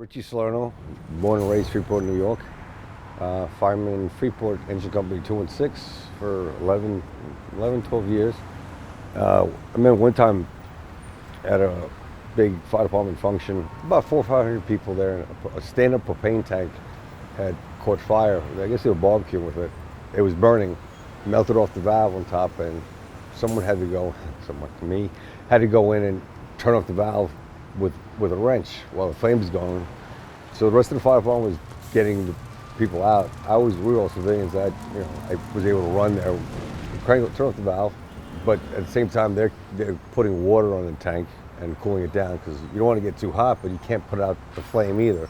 Richie Salerno, born and raised Freeport, New York. Fireman in Freeport Engine Company 2 and 6 for 12 years. I remember one time at a big fire department function, about 400 or 500 people there, and a stand-up propane tank had caught fire. I guess they were barbecuing with it. It was burning, melted off the valve on top, and someone, me, had to go in and turn off the valve with a wrench while the flame was going. So the rest of the fire department was getting the people out. We were all civilians. I was able to run there, turn off the valve, but at the same time they're putting water on the tank and cooling it down, because you don't want to get too hot, but you can't put out the flame either.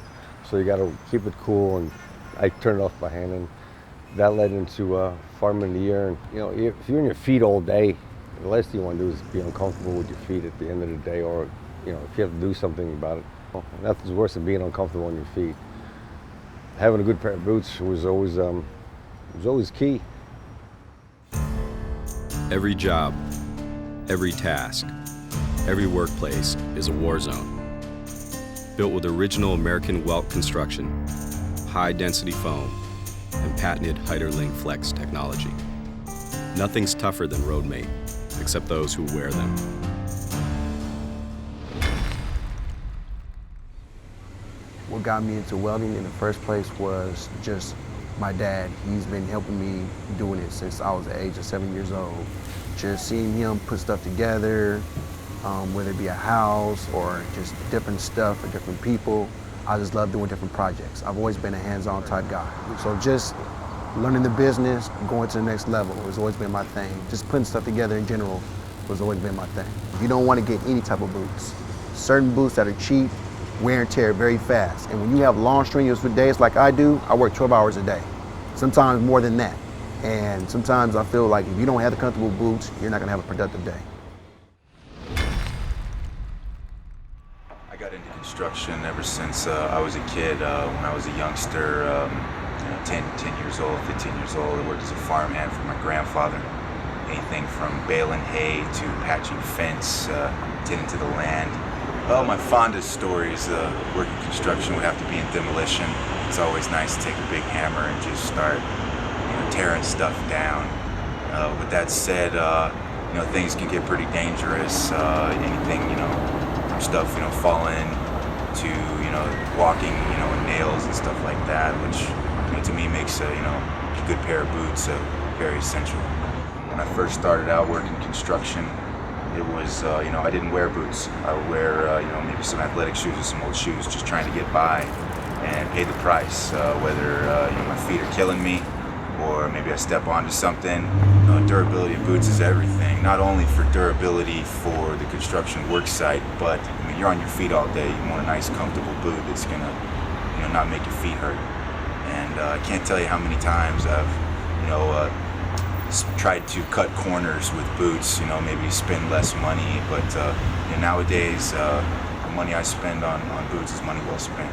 So you got to keep it cool, and I turned it off by hand, and that led into Fireman of the Year. And if you're on your feet all day, the last thing you want to do is be uncomfortable with your feet at the end of the day, or if you have to do something about it. Nothing's worse than being uncomfortable on your feet. Having a good pair of boots was always key. Every job, every task, every workplace is a war zone. Built with original American welt construction, high-density foam, and patented Hyderling Flex technology. Nothing's tougher than Roadmate, except those who wear them. What got me into welding in the first place was just my dad. He's been helping me doing it since I was the age of 7 years old. Just seeing him put stuff together, whether it be a house or just different stuff or different people. I just love doing different projects. I've always been a hands-on type guy. So just learning the business, going to the next level has always been my thing. Just putting stuff together in general has always been my thing. You don't want to get any type of boots. Certain boots that are cheap, wear and tear very fast. And when you have long strenuous days like I do, I work 12 hours a day, sometimes more than that. And sometimes I feel like if you don't have the comfortable boots, you're not gonna have a productive day. I got into construction ever since I was a kid. When I was a youngster, 10 years old, 15 years old, I worked as a farmhand for my grandfather. Anything from baling hay to patching fence, tending to the land. Well, my fondest stories working construction would have to be in demolition. It's always nice to take a big hammer and just start tearing stuff down. With that said, things can get pretty dangerous. Anything, from stuff, falling to, walking, in nails and stuff like that, which, to me makes a good pair of boots very essential. When I first started out working construction, it was, I didn't wear boots. I would wear, maybe some athletic shoes or some old shoes, just trying to get by and pay the price, whether, my feet are killing me or maybe I step onto something. Durability of boots is everything, not only for durability for the construction work site, but you're on your feet all day. You want a nice, comfortable boot that's gonna, not make your feet hurt. And I can't tell you how many times I've, tried to cut corners with boots, maybe spend less money, but nowadays the money I spend on boots is money well spent.